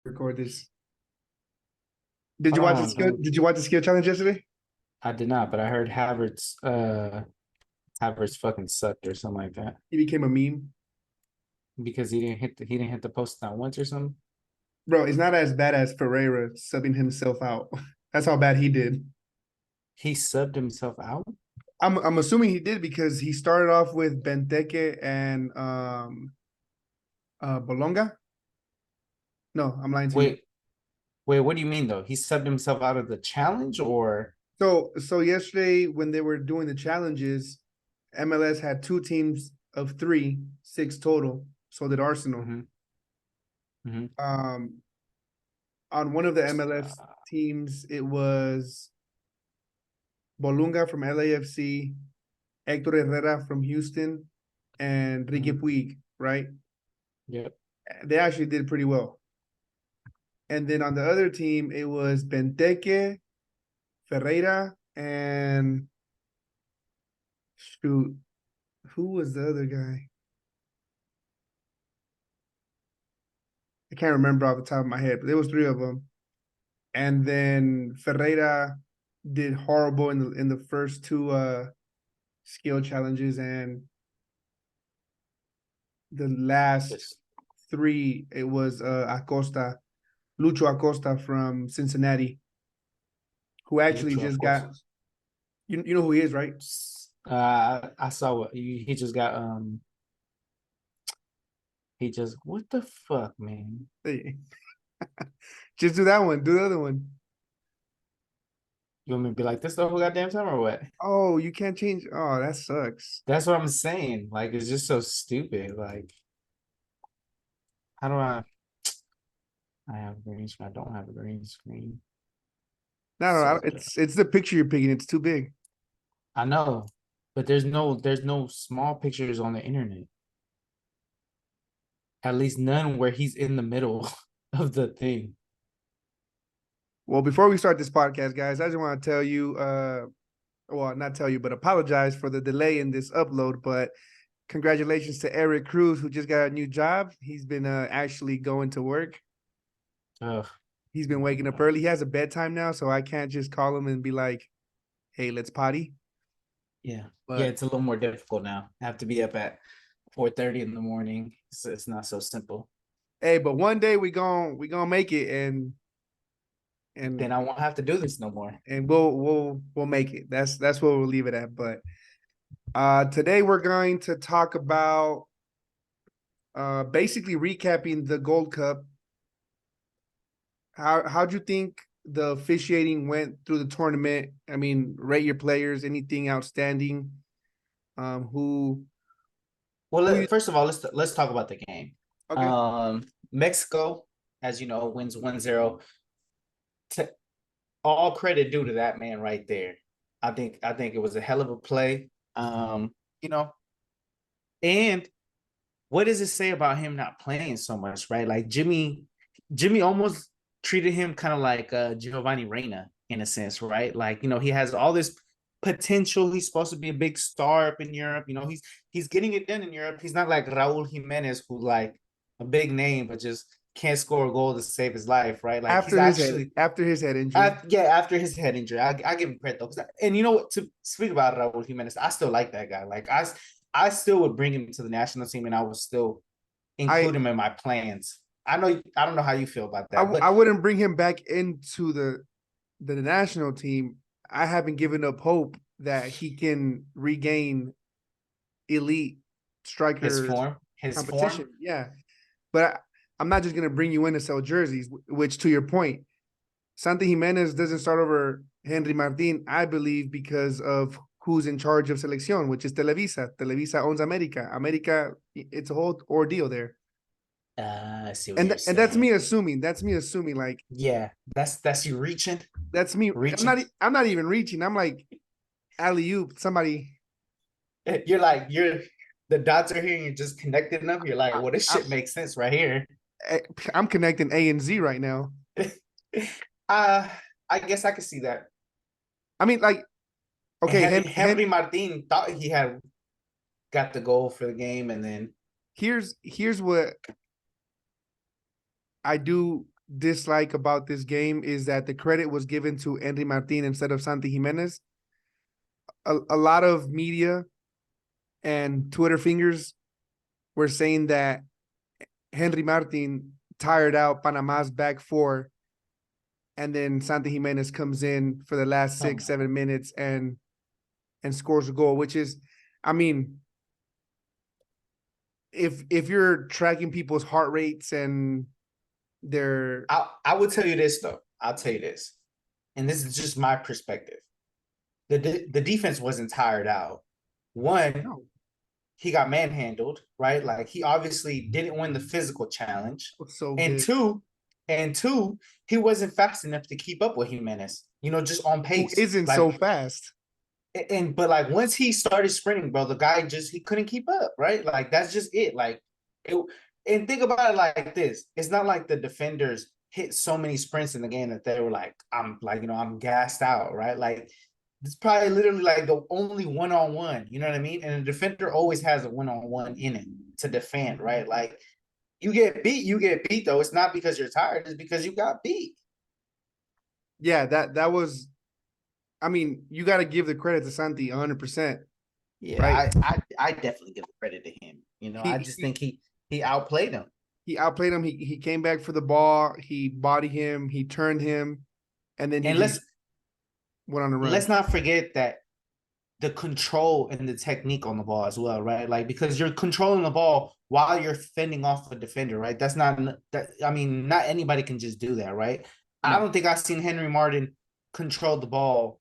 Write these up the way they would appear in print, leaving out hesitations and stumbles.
record this. Did you Hold watch the on, skill? Did you watch the skill challenge yesterday? I did not, but I heard Havertz fucking sucked or something like that He became a meme, because he didn't hit the post not once or something. bro. It's not as bad as Ferreira subbing himself out. That's how bad he did. He subbed himself out. I'm assuming he did because he started off with Benteke and Bolonga. No, I'm lying to you. Wait, wait, what do you mean though? He subbed himself out of the challenge or So yesterday when they were doing the challenges, MLS had two teams of three, six total. So did Arsenal. Mhm, mhm. Um, on one of the MLS teams, it was Bolunga from LAFC, Hector Herrera from Houston, and Ricky Mhm. Puig, right? Yep. They actually did pretty well. And then on the other team, it was Benteke, Ferreira, and shoot, who was the other guy? I can't remember off the top of my head, but there was three of them. And then Ferreira did horrible in the first two skill challenges, and the last Yes. three it was Acosta, Lucho Acosta from Cincinnati, who actually Lucho just got Acosta. you know who he is, right? I saw what he just got. He just what the fuck, man? Hey, just do that one, do the other one. You want me to be like this the whole goddamn time or what? Oh, you can't change. Oh, that sucks. That's what I'm saying. Like, it's just so stupid. Like, how do I have a green screen? I don't have a green screen. No, no, So it's the picture you're picking. It's too big. I know, but there's no small pictures on the internet. At least none where he's in the middle of the thing. Well, before we start this podcast, guys, I just want to tell you, well, not tell you, but apologize for the delay in this upload. But congratulations to Eric Cruz, who just got a new job. He's been actually going to work. Ugh, He's been waking up early. He has a bedtime now, so I can't just call him and be like, "Hey, let's potty." yeah, yeah. But It's a little more difficult now. I have to be up at 4:30 in the morning. It's not so simple. hey, but one day we gonna make it, and Then I won't have to do this no more. we'll make it. That's what we'll leave it at. But today we're going to talk about basically recapping the Gold Cup. How'd you think the officiating went through the tournament? I mean, rate your players. Anything outstanding? Who Well, who you first of all, let's talk about the game. okay? Mexico, as you know, wins 1-0. To all credit due to that man right there. I think it was a hell of a play. You know, and what does it say about him not playing so much, right? Like Jimmy almost treated him kind of like Giovanni Reina in a sense, right? Like, he has all this potential. He's supposed to be a big star up in Europe. He's getting it done in Europe. He's not like Raul Jimenez, who like a big name, but just can't score a goal to save his life, right? Like he's actually After his head injury. after his head injury. I give him credit though. And you know what? To speak about Raul Jimenez, I still like that guy. Like I still would bring him to the national team, and I would still I include him in my plans. I don't know how you feel about I, that, but I wouldn't bring him back into the national team. I haven't given up hope that he can regain elite his striker form, his form. competition. Yeah, but I'm not just gonna bring you in to sell jerseys. Which, to your point, Santi Jimenez doesn't start over Henry Martin, I believe, because of who's in charge of selección, which is Televisa. Televisa owns America. America, it's a whole ordeal there. I see what And you're and that's me saying. assuming. That's me assuming. Like Yeah, that's you reaching, that's me. reaching. I'm not even reaching. I'm like alley oop. Somebody. You're the dots are here, and you're just connecting them. You're like, I, well, this I, shit makes sense right here. I'm connecting A and Z right now. uh, I guess I could see that. I mean, like, okay, Henry Martin thought he had got the goal for the game, and then here's what I do. dislike about this game is that the credit was given to Henry Martin instead of Santi Jimenez. A lot of media and Twitter fingers were saying that Henry Martin tired out Panama's back four, and then Santi Jimenez comes in for the last Come 6-7 minutes and scores a goal, which is, I mean, if you're tracking people's heart rates and their I would tell you this though. I'll tell you this, and this is just my perspective. The defense wasn't tired out. One, no, he got manhandled, right? Like he obviously didn't win the physical challenge. was so And good. two, he wasn't fast enough to keep up with Jimenez, just on Who pace. isn't Like so fast? but like once he started sprinting, bro, the guy he couldn't keep up, right? Like that's just it. Like it and think about it like this. It's not like the defenders hit so many sprints in the game that they were like, I'm gassed out, right? Like it's probably literally like the only one-on-one, you know what I mean? And a defender always has a one-on-one in it to defend, right? Like you get beat though. It's not because you're tired, it's because you got beat. Yeah, that was. I mean, you got to give the credit to Santi 100%, Yeah, right? I definitely give the credit to him. I He just he think he outplayed him. he outplayed him. He came back for the ball. He bodied him. He turned him, and then he And just went on a run. let's not forget that the control and the technique on the ball as well, right? Like because you're controlling the ball while you're fending off a defender, right? That's not that. I mean, not anybody can just do that, right? I No, don't think I've seen Henry Martin control the ball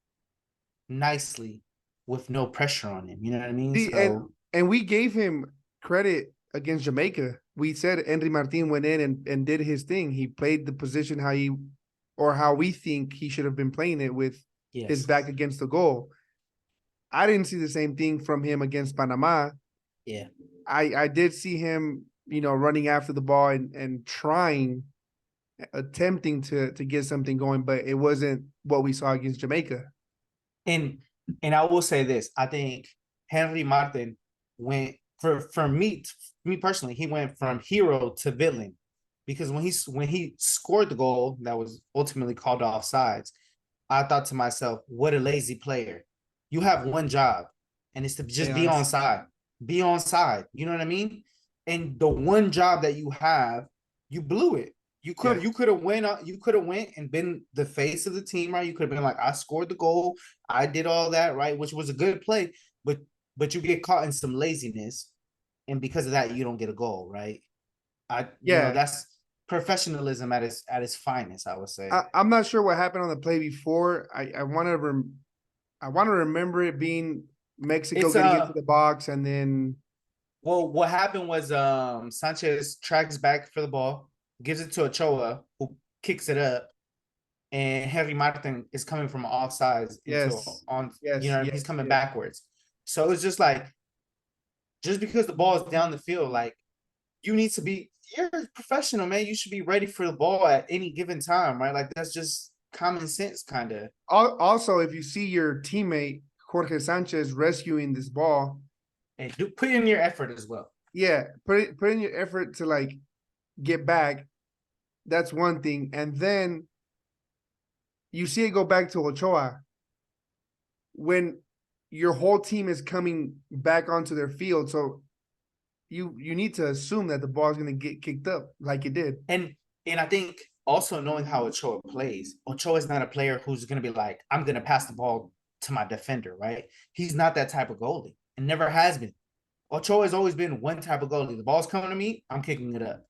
nicely with no pressure on him. You know what I mean? see, So and we gave him credit against Jamaica. We said Henry Martin went in and did his thing. He played the position how we think he should have been playing it with his yes, back against the goal. I didn't see the same thing from him against Panama. yeah. I did see him, running after the ball and trying, attempting to get something going, but it wasn't what we saw against Jamaica. And I will say this: I think Henry Martin went for me personally. He went from hero to villain because when he scored the goal that was ultimately called offsides, I thought to myself, "What a lazy player! You have one job, and it's to just be on Chaos. side, be on side. You know what I mean? And the one job that you have, you blew it. Yeah. You could have went and been the face of the team, right? You could have been like, I scored the goal, I did all that, right? Which was a good play, but you get caught in some laziness, and because of that, you don't get a goal, right? Yeah. That's professionalism at its finest, I would say. I'm not sure what happened on the play before. I want to remember it being Mexico It's getting into the box and then well, what happened was Sanchez tracks back for the ball, gives it to Ochoa, who kicks it up, and Henry Martin is coming from offsides into yes, on, yes, he's yes, coming yes. backwards. So it's just like, just because the ball is down the field, like you need to be, you're a professional, man. You should be ready for the ball at any given time, right? Like that's just common sense, kind of. Also, if you see your teammate Jorge Sanchez rescuing this ball, And do put in your effort as well. yeah, put in your effort to like get back. That's one thing, and then you see it go back to Ochoa when your whole team is coming back onto their field. So you need to assume that the ball is going to get kicked up like it did. And I think also knowing how Ochoa plays, Ochoa is not a player who's going to be like, I'm going to pass the ball to my defender, right? He's not that type of goalie and never has been. Ochoa has always been one type of goalie. The ball's coming to me, I'm kicking it up.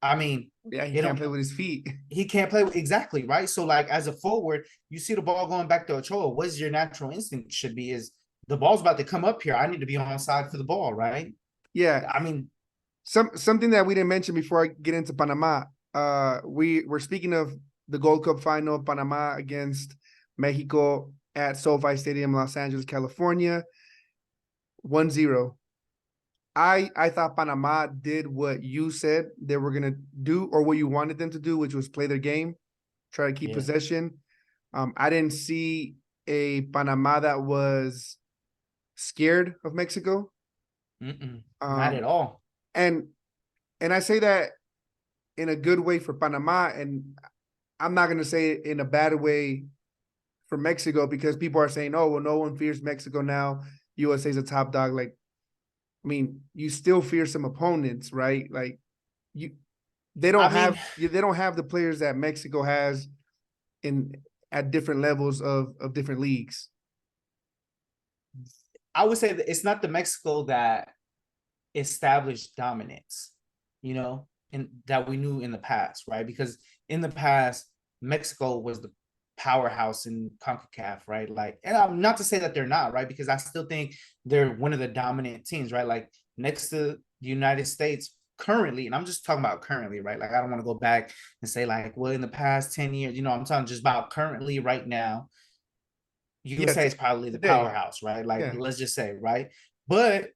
I mean, Yeah, he it can't don't play with his feet. he can't play exactly, right? So like as a forward, you see the ball going back to Ochoa. What's your natural instinct should be is the ball's about to come up here. I need to be on side for the ball, right? Yeah, I mean, something that we didn't mention before I get into Panama. We're speaking of the Gold Cup final, Panama against Mexico at SoFi Stadium, Los Angeles, California, 1-0. I thought Panama did what you said they were gonna do, or what you wanted them to do, which was play their game, try to keep yeah, possession. I didn't see a Panama that was scared of Mexico. not at Um, all. and and I say that in a good way for Panama, and I'm not going to say it in a bad way for Mexico, because people are saying, "Oh, well, no one fears Mexico now. USA's a top dog." Like, I mean, you still fear some opponents, right? Like, you they I don't mean, have the players that Mexico has in at different levels of different leagues. I would say that it's not the Mexico that established dominance, and that we knew in the past, right? Because in the past, Mexico was the powerhouse in CONCACAF, right? Like, and I'm not to say that they're not, right? Because I still think they're one of the dominant teams, right? Like next to the United States currently, and I'm just talking about currently, right? Like I don't want to go back and say like, well, in the past 10 years, I'm talking just about currently right now. Yeah, USA is probably the today. powerhouse, right? Like, Yeah, let's just say, right? But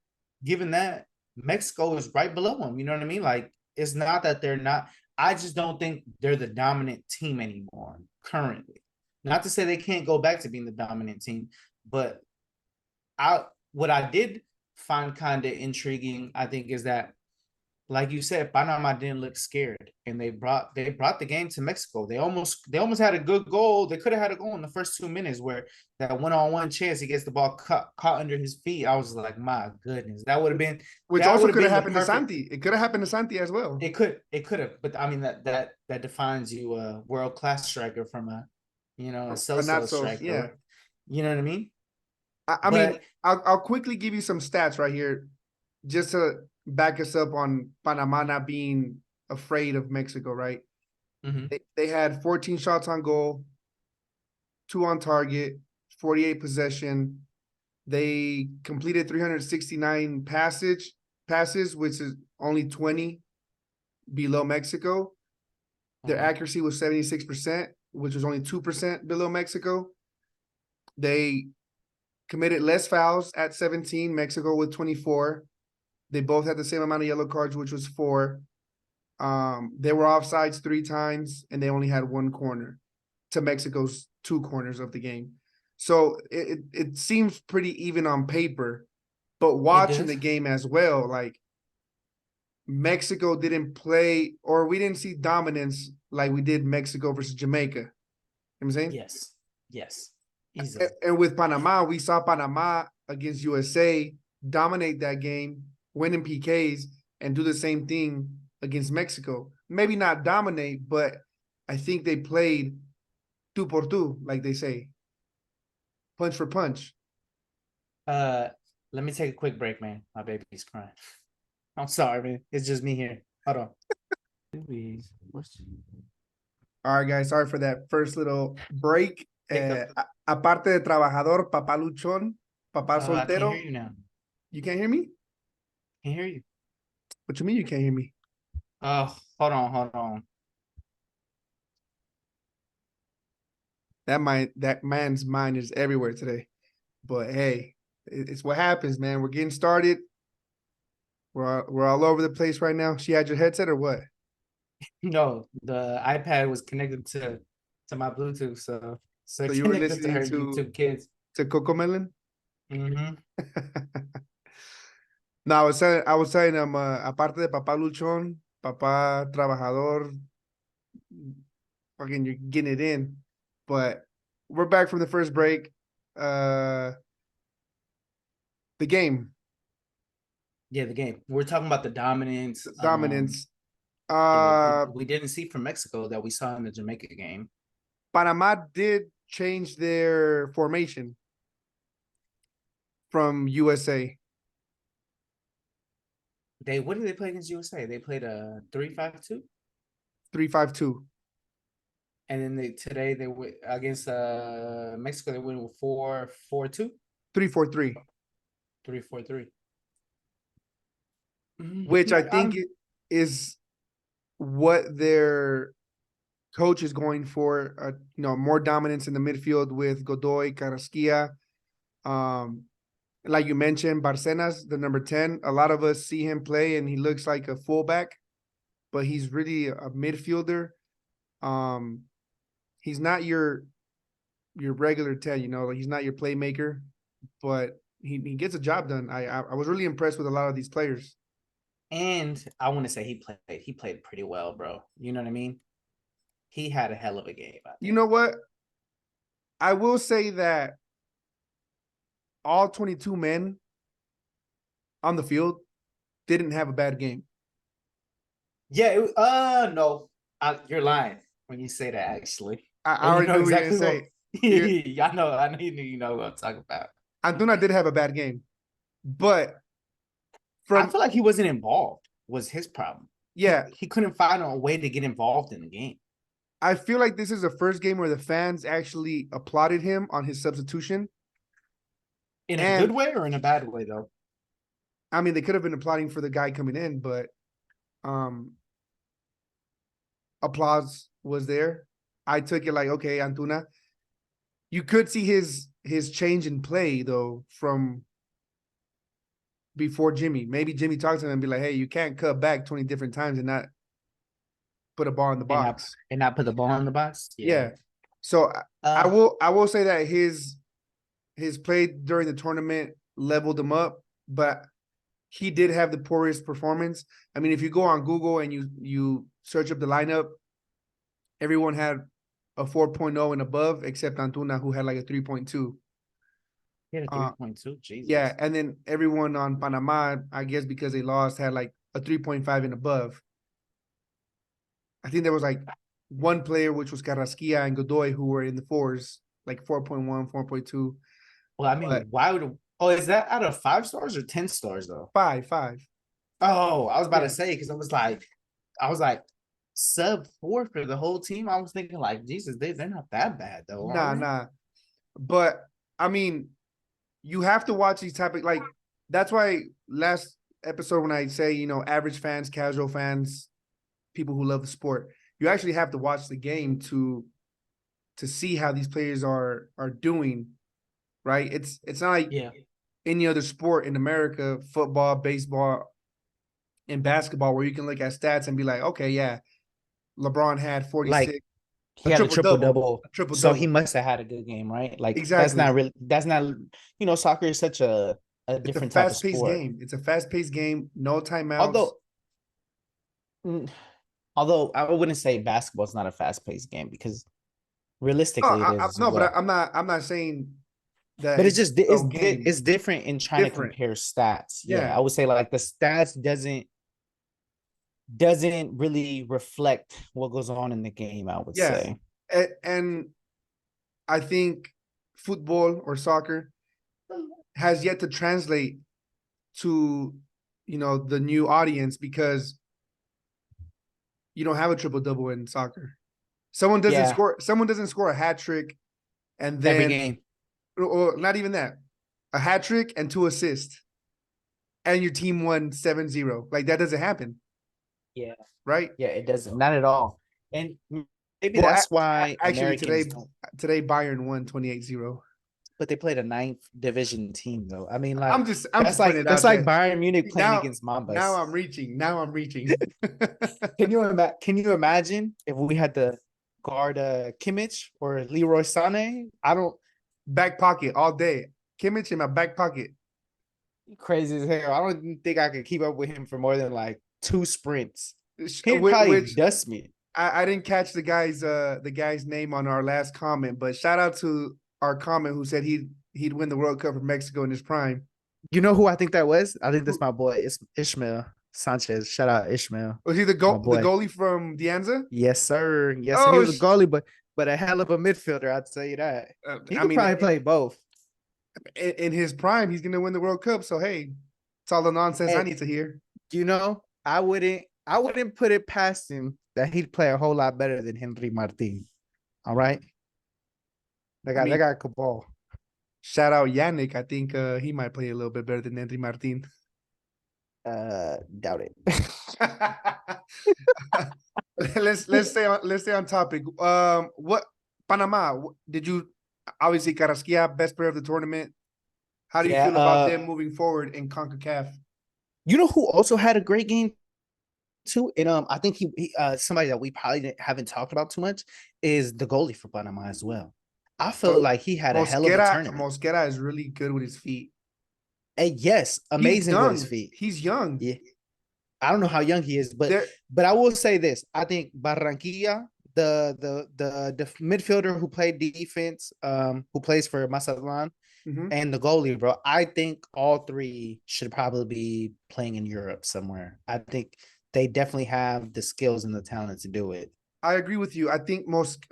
given that, Mexico is right below them. You know what I mean? Like, it's not that they're not. I just don't think they're the dominant team anymore currently. Not to say they can't go back to being the dominant team, but I what I did find kind of intriguing, I think, is that like you said, Panama didn't look scared, and they brought the game to Mexico. They almost had a good goal. They could have had a goal in the first 2 minutes where that one-on-one chance he gets the ball caught under his feet. I was like, my goodness, that would have been which that also would have could have been the happened to perfect. Santi. It could have happened to Santi as well. It could have, but I mean that defines you a world class striker from a But so-so not so. striker, Yeah, right? You know what I mean? I mean, But I'll quickly give you some stats right here, just to back us up on Panama not being afraid of Mexico. Right? mhm, They had 14 shots on goal, 2 on target, 48 possession. They completed 369 passes, which is only 20 below Mexico. Their mhm, accuracy was 76%, which was only 2% below Mexico. They committed less fouls at 17, Mexico with 24. They both had the same amount of yellow cards, which was 4. They were offsides 3 times, and they only had 1 corner to Mexico's 2 corners of the game. So it seems pretty even on paper, but it watching does. the game as well, like Mexico didn't play, or we didn't see dominance like we did Mexico versus Jamaica. You know what I'm saying? Yes, yes, easily. And with Panama, we saw Panama against USA dominate that game, win in PKs, and do the same thing against Mexico. Maybe not dominate, but I think they played two por two, like they say, punch for punch. Uh, Let me take a quick break, man. My baby's crying. I'm sorry, man. It's just me here. Hold on. All right, guys. Sorry for that first little break. Hiccup. Aparte de trabajador, papá luchón, papá I can't hear soltero. you now. You can't hear me? Can't hear you. What you mean you can't hear me? Oh, hold on. That man's mind is everywhere today. But hey, it's what happens, man. We're getting started. We're all over the place right now. She had your headset or what? No, the iPad was connected to my Bluetooth, so So it you were connected to listening her YouTube Kids. to Coco Melon? Mm-hmm. No, I was telling them, aparte de papá luchón, papá trabajador, fucking you're getting it in. But we're back from the first break. Uh the game, Yeah, the game. We're talking about the dominance. dominance. Yeah, Uh we didn't see from Mexico that we saw in the Jamaica game. Panama did change their formation from USA. What did they play against USA? They played a 3-5-2. 3-5-2. And then today they went against Mexico. They went with 4-4-2, 3-4-3. 3-4-3. Which I think I'm is what their coach is going for. More dominance in the midfield with Godoy, Carrasquilla. Like you mentioned, Barcenas, the number 10. A lot of us see him play and he looks like a fullback, but he's really a midfielder. Um, he's not your regular 10, like he's not your playmaker, but he gets a job done. I was really impressed with a lot of these players. And I want to say he played pretty well, bro. You know what I mean? He had a hell of a game, I You think. know what? I will say that all 22 men on the field didn't have a bad game. Yeah, no. You're lying when you say that actually. I And you already know knew what you were gonna exactly what say. You, I know you know what I'm talking about. Antuna did have a bad game, but I from feel like he wasn't involved was his problem. yeah, He couldn't find a way to get involved in the game. I feel like this is the first game where the fans actually applauded him on his substitution. In a good And way or in a bad way though? I mean, they could have been applauding for the guy coming in, but um, applause was there. I took it like, okay, Antuna. You could see his change in play though from before Jimmy. Maybe Jimmy talked to him and be like, hey, you can't cut back 20 different times and not put a ball in the box. And not put the ball in the box. Yeah. Yeah. So Uh I will say that his play during the tournament leveled him up, but he did have the poorest performance. I mean, if you go on Google and you search up the lineup, everyone had a 4.0 and above except Antuna, who had like a 3.2. he had a Uh, 3.2. yeah, Jesus. and then everyone on Panama, I guess because they lost, had like a 3.5 and above. I think there was like one player, which was Carrasquilla and Godoy, who were in the fours, like 4.1, 4.2. Well, I But mean, why would is that out of 5 stars or 10 stars though? five. Oh, I was about to Yeah. say because I was like sub 4 for the whole team. I was thinking like, Jesus, they're not that bad though, are Nah, they? nah. But I mean, you have to watch these type of like that's why last episode when I say, average fans, casual fans, people who love the sport, you actually have to watch the game to see how these players are doing, right? It's not like Yeah. any other sport in America, football, baseball, and basketball, where you can look at stats and be like, okay, yeah, LeBron had Like 46, he had a triple double. a triple So he double. must have had a good game, right? Like Exactly. that's not soccer is such a It's a different type of fast-paced sport. game. It's a fast-paced game, no timeouts. Although mm, although I wouldn't say basketball is not a fast-paced game because No, realistically it is as no, but well. I'm not saying that But it's a slow game. it's different in trying to Different. compare stats. Yeah, Yeah. I would say like the stats doesn't really reflect what goes on in the game, I would Yeah. say. And I think football or soccer has yet to translate to, the new audience because you don't have a triple double in soccer. Yeah, Someone doesn't score a hat trick and every then, game. or not even that, a hat trick and two assists and your team won 7-0. Like that doesn't happen, Yeah. right? Yeah, it doesn't. Not at all. And maybe Well, that's why actually Americans don't. today Bayern won 28-0. But they played a ninth division team, though. I mean, I'm just putting it that's out like there. Bayern Munich playing Now against Mambas. I'm reaching. Now I'm reaching. Can you imagine if we had to guard Kimmich or Leroy Sané? I don't. Back pocket all day. Kimmich in my back pocket. Crazy as hell. I don't think I could keep up with him for more than like 2 sprints. He'd probably Which dust me. I didn't catch the guy's name on our last comment, but shout out to our comment who said he'd win the World Cup for Mexico in his prime. You know who I think that was? I think that's my boy Ishmael Sanchez. Shout out Ishmael, Was he my the boy. goalie from Dianza? Yes, sir. Yes, sir. He Oh, was a goalie, but a hell of a midfielder. I'd tell you that. He I could mean, probably play both. in his prime, he's gonna win the World Cup. So hey, it's all the nonsense I And need to hear. I wouldn't put it past him that he'd play a whole lot better than Henry Martin. All right, I they mean, got Cabal. shout out Yannick. I think he might play a little bit better than Henry Martin. Doubt it. Let's stay on topic. What Panama? Did you obviously Carrasquilla best player of the tournament? How do you Yeah. feel about them moving forward in Concacaf? You know who also had a great game too, and I think he somebody that we probably haven't talked about too much is the goalie for Panama as well. I felt like he had a hell of a tournament. Mosquera is really good with his feet. And yes, He's amazing with his young. feet. He's young. Yeah. I don't know how young he is, There. but I will say this: I think Barranquilla, the midfielder who played defense, who plays for Mazatlan, Mhm. and the goalie, bro. I think all three should probably be playing in Europe somewhere. I think they definitely have the skills and the talent to do it. I agree with you. I think most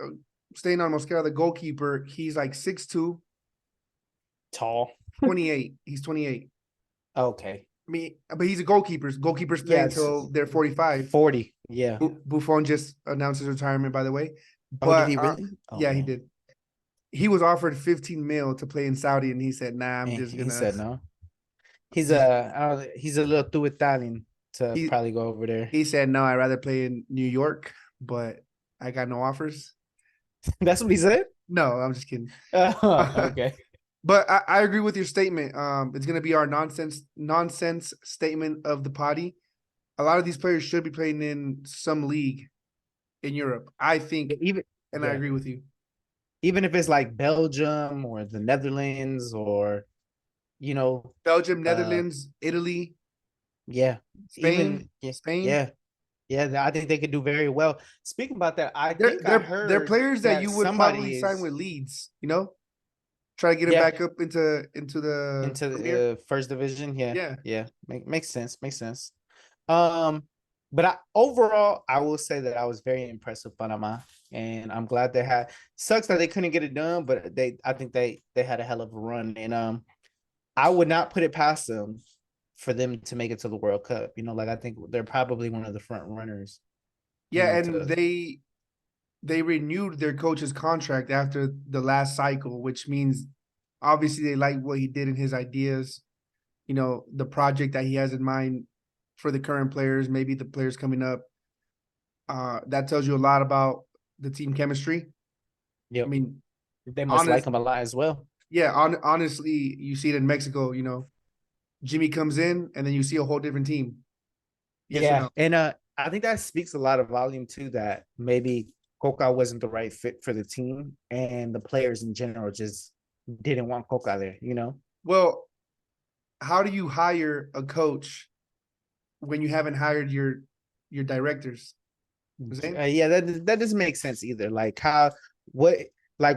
staying on Mosquera, the goalkeeper, he's like 6'2", Tall. 28. He's 28. Okay. I mean, but he's a goalkeeper. Goalkeepers play Yes. until they're 45. 40. Yeah. Buffon just announced his retirement, by the way. Oh, did But he really? Oh yeah, he man. did. He was offered 15 mil to play in Saudi, and he said, "Nah, I'm And just he gonna said no. He's just." he's a little too Italian to He probably go over there. he said, "No, I'd rather play in New York, but I got no offers." That's what he said? No, I'm just kidding. Okay. But I agree with your statement. It's gonna be our nonsense statement of the potty. A lot of these players should be playing in some league in Europe. I think, Even and I yeah. agree with you. Even if it's like Belgium or the Netherlands or you know, Belgium, uh Netherlands, Italy, yeah, Spain, even yeah, Spain. yeah, yeah. I think they could do very well. Speaking about that, I They're think I they're they're heard players that that you would probably somebody sign is with Leeds. Try to get him yeah back up into the into Premier. the first division. Yeah, Yeah, yeah, makes sense. Makes sense. Um, but overall, I will say that I was very impressed with Panama, and I'm glad they had. Sucks that they couldn't get it done, but I think they had a hell of a run, and I would not put it past them for them to make it to the World Cup. Like I think they're probably one of the front runners. yeah, and To they renewed their coach's contract after the last cycle, which means obviously they like what he did in his ideas. The project that he has in mind for the current players, maybe the players coming up. That tells you a lot about the team chemistry. I yep, mean, they must like honest, him a lot as well. yeah, honestly, you see it in Mexico. Jimmy comes in, and then you see a whole different team. Yes or Yeah, no? and I think that speaks a lot of volume too. That maybe Coca wasn't the right fit for the team, and the players in general just didn't want Coca there. Well, how do you hire a coach when you haven't hired your directors? You know what I'm saying? Yeah, that doesn't make sense either. Like what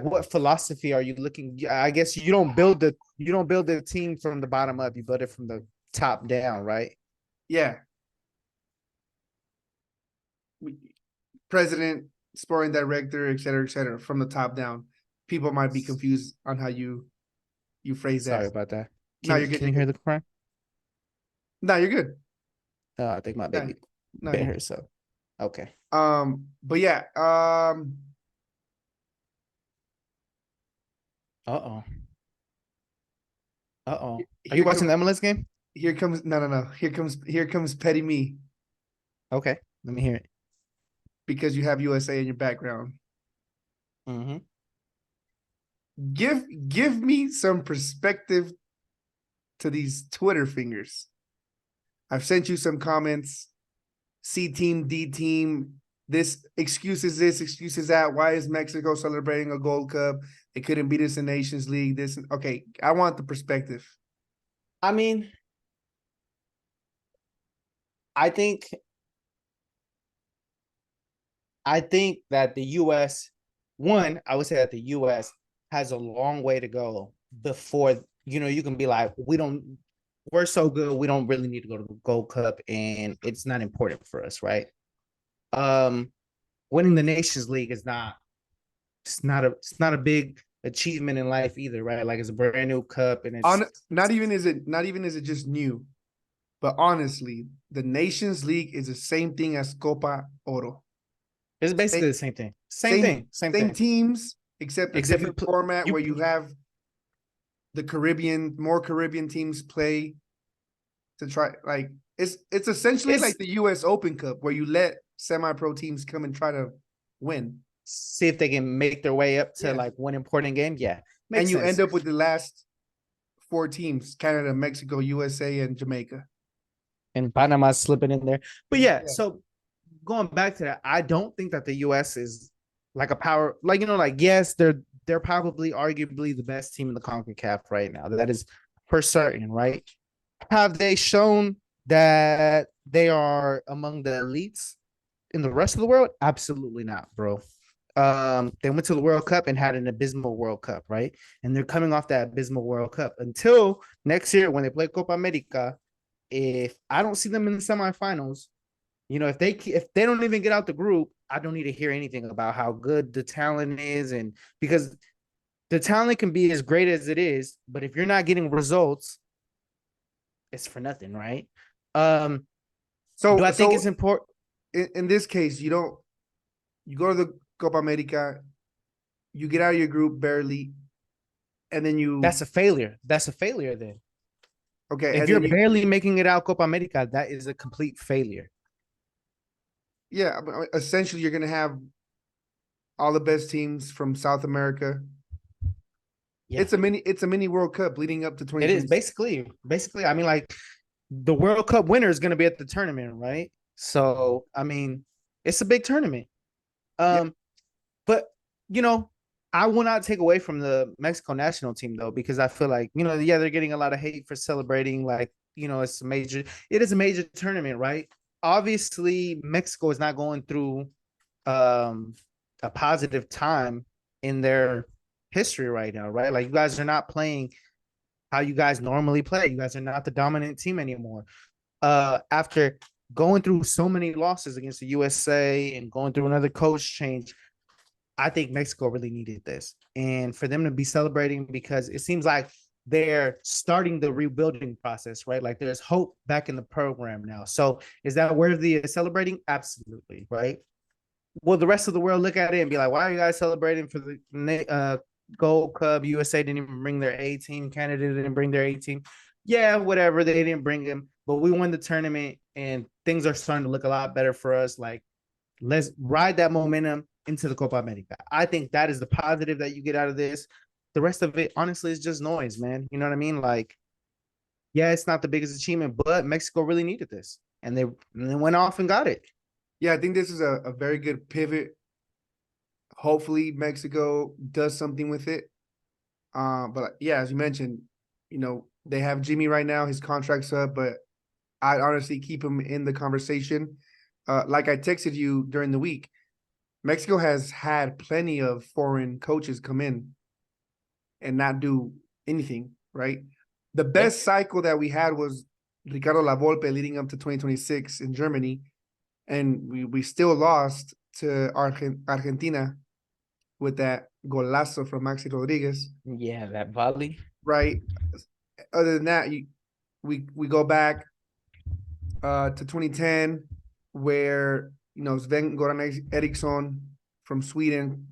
what philosophy are you looking? I guess you don't build the team from the bottom up. You build it from the top down, right? Yeah, president, sporting director, et cetera, from the top down. People might be confused on how you phrase that. Sorry about that. No, you're good. Can You're you hear good. the cry? No, you're good. I think my No, baby no, bit you're good. herself. Okay. But yeah, Uh-oh. Uh-oh. Are you here watching comes the MLS game? here comes no. Here comes petty me Okay. Let me hear it. because you have USA in your background. Mm-hmm. Give me some perspective to these Twitter fingers. I've sent you some comments. C team, D team. This, excuses that. Why is Mexico celebrating a Gold Cup? They couldn't beat us in Nations League. This, okay. I want the perspective. I mean, I think I think that the US, one, I would say that the US has a long way to go before, you can be like, we're so good, we don't really need to go to the Gold Cup and it's not important for us, right? Um, Winning the Nations League is not a big achievement in life either, right? Like it's a brand new cup and On not even is it just new, but honestly, the Nations League is the same thing as Copa Oro. it's Same basically the same thing. Same same thing, same same thing. teams, except a Except different format you where you have more Caribbean teams play to try, like, it's essentially like it's the US Open Cup where you let semi-pro teams come and try to win. see if they can make their way up to Yeah. like one important game. Yeah, And makes you end sense. up with the last four teams: Canada, Mexico, USA, and Jamaica. And Panama slipping in there. But yeah, Yeah. so going back to that, I don't think that the US is like a power, like yes, they're probably arguably the best team in the CONCACAF right now. That is for certain, right? Have they shown that they are among the elites in the rest of the world? Absolutely not, bro. They went to the World Cup and had an abysmal World Cup, right? And they're coming off that abysmal World Cup until next year when they play Copa America. If I don't see them in the semifinals, if they don't even get out the group, I don't need to hear anything about how good the talent is, and because the talent can be as great as it is, but if you're not getting results, it's for nothing, right? Um, do So I think it's so important? in this case, you go to the Copa America, you get out of your group barely, and then you That's a failure. That's a failure then. okay, If and you're then you barely making it out Copa America, that is a complete failure. yeah, essentially you're gonna have all the best teams from South America. Yeah, It's a mini World Cup leading up to it is 2026. basically. I mean, like the World Cup winner is going to be at the tournament, right? So, I mean, it's a big tournament. Yeah, Um, but you know, I will not take away from the Mexico national team though, because I feel like yeah, they're getting a lot of hate for celebrating. Like, it is a major tournament, right? Obviously, Mexico is not going through um a positive time in their history right now, right? Like, you guys are not playing how you guys normally play. You guys are not the dominant team anymore. After going through so many losses against the USA and going through another coach change, I think Mexico really needed this. And for them to be celebrating, because it seems like they're starting the rebuilding process, right? Like, there's hope back in the program now. So is that worthy of celebrating? Absolutely, right? Will the rest of the world look at it and be like, why are you guys celebrating for the Gold Cup? USA didn't even bring their A team. Canada didn't bring their A team. Yeah, whatever. They didn't bring them, but we won the tournament and things are starting to look a lot better for us. Like, let's ride that momentum into the Copa America. I think that is the positive that you get out of this. The rest of it, honestly, is just noise, man. You know what I mean? Like, yeah, it's not the biggest achievement, but Mexico really needed this, and they went off and got it. yeah, I think this is a very good pivot. Hopefully Mexico does something with it. But yeah, as you mentioned, they have Jimmy right now, his contract's up, but I'd honestly keep him in the conversation. Like I texted you during the week, Mexico has had plenty of foreign coaches come in and not do anything, right? The Yeah, best cycle that we had was Ricardo Lavolpe leading up to 2026 in Germany, and we still lost to Argentina with that golazo from Maxi Rodriguez, yeah, that volley. right? Other than that, we go back to 2010, where Sven Goran Eriksson from Sweden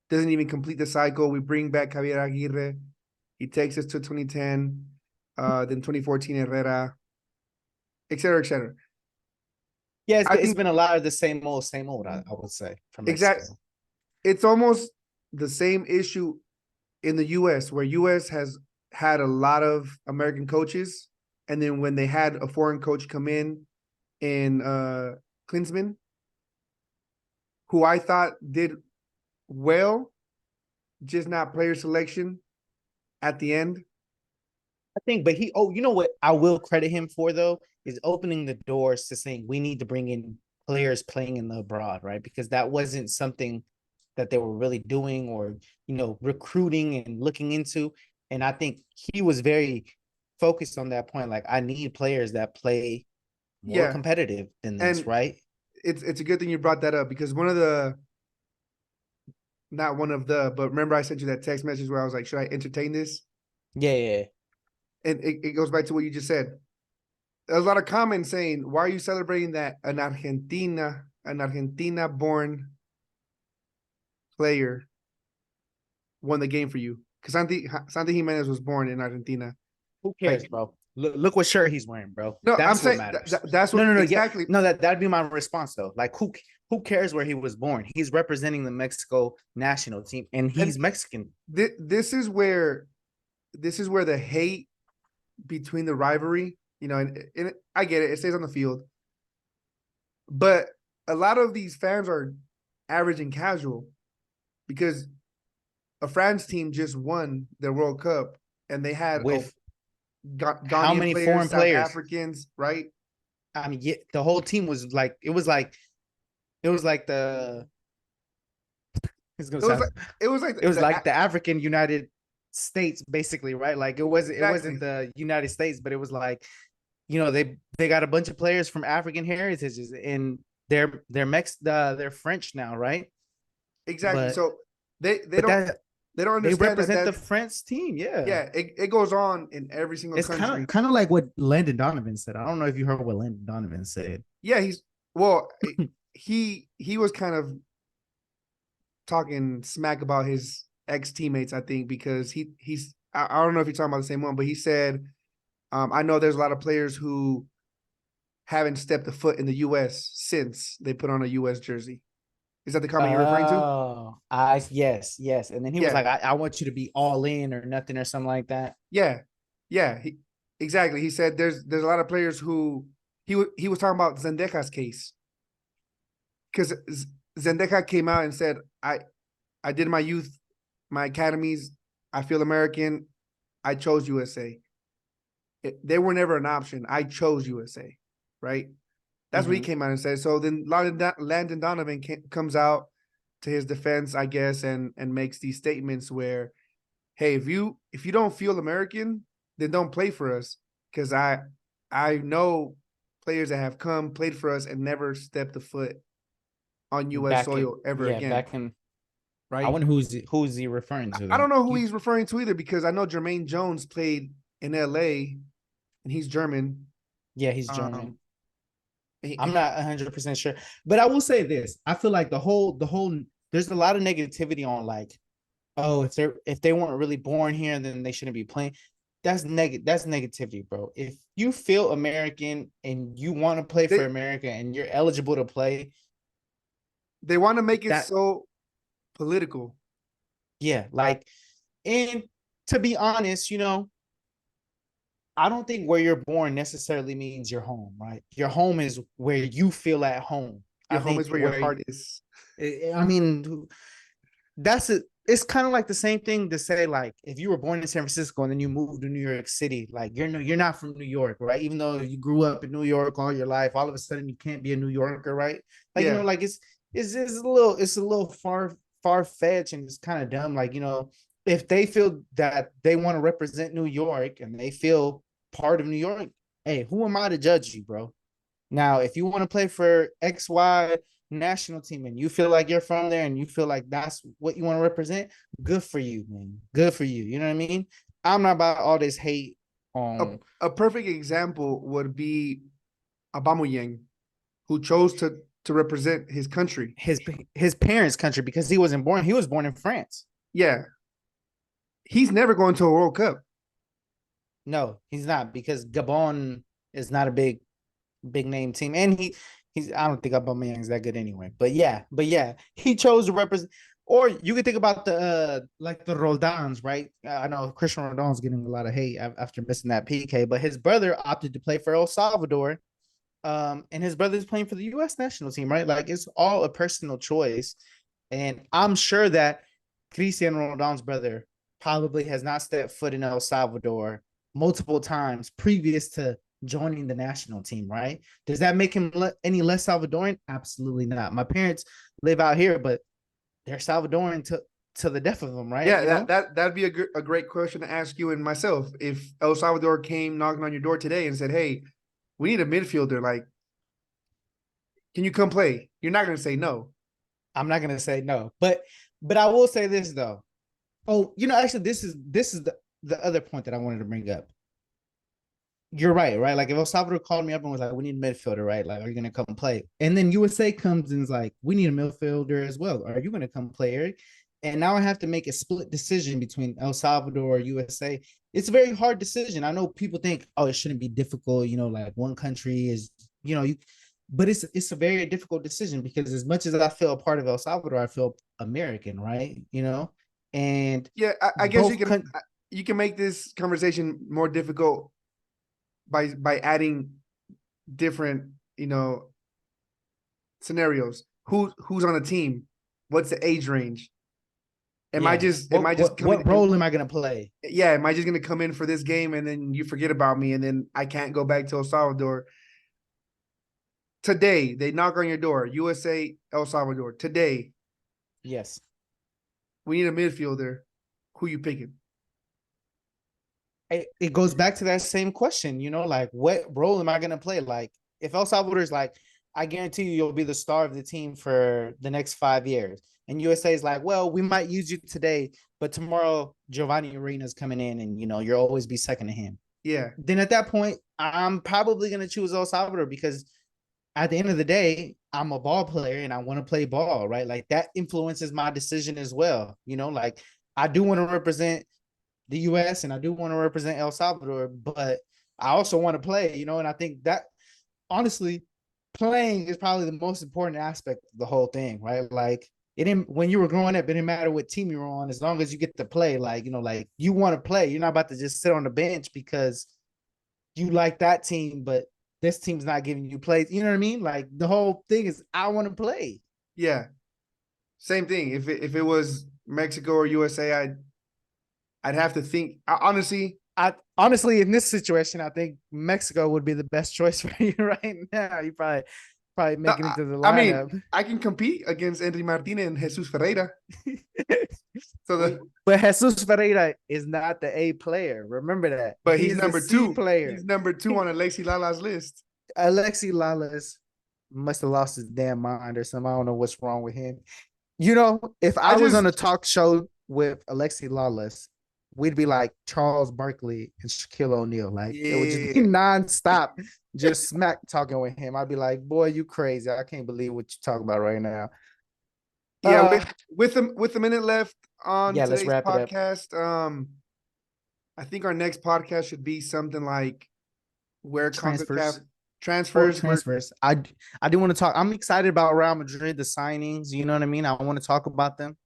doesn't even complete the cycle. We bring back Javier Aguirre. He takes us to 2010, then 2014 Herrera, et cetera, et cetera. Yeah, I it's think been a lot of the same old. I would say from exact. Mexico. It's almost the same issue in the U.S., where U.S. has had a lot of American coaches, and then when they had a foreign coach come in Klinsman, who I thought did well, just not player selection at the end. I think, but you know what I will credit him for though is opening the doors to saying we need to bring in players playing in the abroad, right? Because that wasn't something that they were really doing or recruiting and looking into. And I think he was very focused on that point. Like, I need players that play more Yeah, competitive than this, and right? it's a good thing you brought that up, because one of the not one of the but remember I sent you that text message where I was like, should I entertain this? Yeah, yeah. And it goes back to what you just said. There's a lot of comments saying, why are you celebrating that an Argentina born player won the game for you? Because Santi Jimenez was born in Argentina. Who Like, cares, bro? Look what shirt he's wearing, bro. no, I'm That's what saying matters. that's No, what no, no. Yeah, exactly. no. That'd be my response though. Like, who cares where he was born? He's representing the Mexico national team, and And he's Mexican. this is where the hate between the rivalry, and I get it, it stays on the field, but a lot of these fans are average and casual, because a France team just won their World Cup, and they had With how Ghanaian many players, foreign South players? Africans, right? I mean, yeah, the whole team was like, it was like the it's gonna It was sound like it was like it was the like the African United States, basically, right? Like it wasn't exactly. the United States, but it was like, they got a bunch of players from African heritages, and they're French now, right? Exactly. But So they but don't that they don't they understand that represent the that's French team, yeah. yeah, it goes on in every single It's kind country. of kind of like what Landon Donovan said. I don't know if you heard what Landon Donovan said. Yeah, he's well, he was kind of talking smack about his ex teammates, I think, because I don't know if you're talking about the same one, but he said, I know there's a lot of players who haven't stepped a foot in the US since they put on a US jersey. Is that the comment you're referring to? Oh, I yes, yes. And then he was Yeah, like, I want you to be all in or nothing or something like that. yeah, yeah. Exactly. He said there's a lot of players who he was talking about Zendeja's case because Zendeja came out and said, I did my youth, my academies. I feel American. I chose USA. They were never an option. I chose USA, right? That's what he Mhm. came out and said. So then Landon Donovan comes out to his defense, I guess, and makes these statements where, hey, if you don't feel American, then don't play for us, because I know players that have come, played for us, and never stepped a foot on U.S. Back in soil ever yeah, again, back in I right? wonder who's he referring to I then. don't know who he's referring to either, because I know Jermaine Jones played in L.A. and he's German. Yeah, he's German. Um, he, I'm not 100% sure, but I will say this: I feel like the whole there's a lot of negativity on like, oh, if they weren't really born here, then they shouldn't be playing. That's negativity, bro. If you feel American and you want to play for they America and you're eligible to play, they want to make it that so political. yeah, like, and to be honest, I don't think where you're born necessarily means your home, right? Your home is where you feel at home. I Your home think is where your heart is. I mean, that's it. It's kind of like the same thing to say, like, if you were born in San Francisco and then you moved to New York City, like you're not from New York, right? Even though you grew up in New York all your life, all of a sudden you can't be a New Yorker, right? Like, Yeah, like it's a little far fetched, and it's kind of dumb. Like, if they feel that they want to represent New York and they feel part of New York, hey, who am I to judge you, bro? Now, if you want to play for XY national team and you feel like you're from there and you feel like that's what you want to represent, good for you, man. Good for you. You know what I mean? I'm not about all this hate a, on a perfect example would be Aubameyang, who chose to represent his country. his parents' country because he was born in France. Yeah, he's never going to a World Cup. No, he's not, because Gabon is not a big name team, and he's I don't think Aubameyang is that good anyway. But yeah, he chose to represent. Or you could think about the like the Roldans, right? I know Christian Roldan's getting a lot of hate after missing that PK, but his brother opted to play for El Salvador, and his brother's playing for the U.S. national team, right? Like, it's all a personal choice, and I'm sure that Cristiano Roldan's brother probably has not stepped foot in El Salvador multiple times previous to joining the national team, right? Does that make him any less Salvadoran? Absolutely not. My parents live out here, but they're Salvadoran to the death of them, right? Yeah, that'd be a great question to ask you and myself. If El Salvador came knocking on your door today and said, "Hey, we need a midfielder. Like, can you come play?" You're not going to say no. I'm not gonna say no, but I will say this though. Oh, actually, this is the other point that I wanted to bring up. You're right, right? Like, if El Salvador called me up and was like, "We need a midfielder, right? Like, are you gonna come play?" And then USA comes and is like, "We need a midfielder as well. Are you gonna come play, Eric?" And now I have to make a split decision between El Salvador or USA. It's a very hard decision. I know people think, "Oh, it shouldn't be difficult." Like, one country is, but it's a very difficult decision, because as much as I feel a part of El Salvador, I feel American, right? And Yeah, I guess both con- you can make this conversation more difficult by adding different scenarios. Who's on the team? What's the age range? Am I yeah. just am I What just what coming? what role am I gonna play? Yeah, am I just gonna come in for this game and then you forget about me and then I can't go back to El Salvador? today they knock on your door, USA, El Salvador. Today, Yes. we need a midfielder. Who you picking? It goes back to that same question, like what role am I going to play? Like if El Salvador is like, I guarantee you'll be the star of the team for the next 5 years. And USA is like, well, we might use you today, but tomorrow Giovanni Arena's coming in and, you'll always be second to him. Yeah. Then at that point, I'm probably going to choose El Salvador because at the end of the day, I'm a ball player and I want to play ball, right? Like that influences my decision as well. Like I do want to represent the US and I do want to represent El Salvador, but I also want to play, and I think that honestly, playing is probably the most important aspect of the whole thing, right? Like it didn't when you were growing up, it didn't matter what team you were on, as long as you get to play, like, like you want to play. You're not about to just sit on the bench because you like that team, but this team's not giving you plays. You know what I mean? Like the whole thing is I want to play. Yeah. Same thing. If it was Mexico or USA, I'd have to think. I honestly, in this situation, I think Mexico would be the best choice for you right now. You probably making it to the lineup. I can compete against Henry Martinez and Jesus Ferreira. But Jesus Ferreira is not the A player. Remember that. But he's number two player. He's number 2 on Alexi Lala's list. Alexi Lalas must have lost his damn mind or something. I don't know what's wrong with him. If I was on a talk show with Alexi Lalas, we'd be like Charles Barkley and Shaquille O'Neal. Like it would just be nonstop, just smack talking with him. I'd be like, boy, you crazy. I can't believe what you're talking about right now. Yeah, with a minute left on let's today's wrap it up. podcast. I think our next podcast should be something like where Concacaf transfers. I do want to talk. I'm excited about Real Madrid, the signings. You know what I mean? I want to talk about them.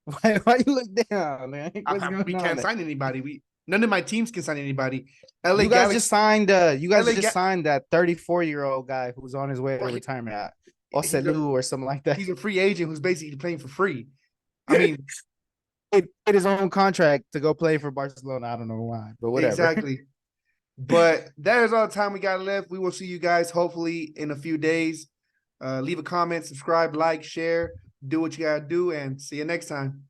Why you look down, man? We can't sign anybody. None of my teams can sign anybody. You guys just signed that 34-year-old guy who's on his way to retirement. Oselu or something like that. He's a free agent who's basically playing for free. I mean, he paid his own contract to go play for Barcelona. I don't know why, but whatever. Exactly. But that is all the time we got left. We will see you guys hopefully in a few days. Leave a comment, subscribe, like, share, do what you gotta do, and see you next time.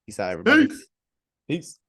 Peace out, everybody. Peace.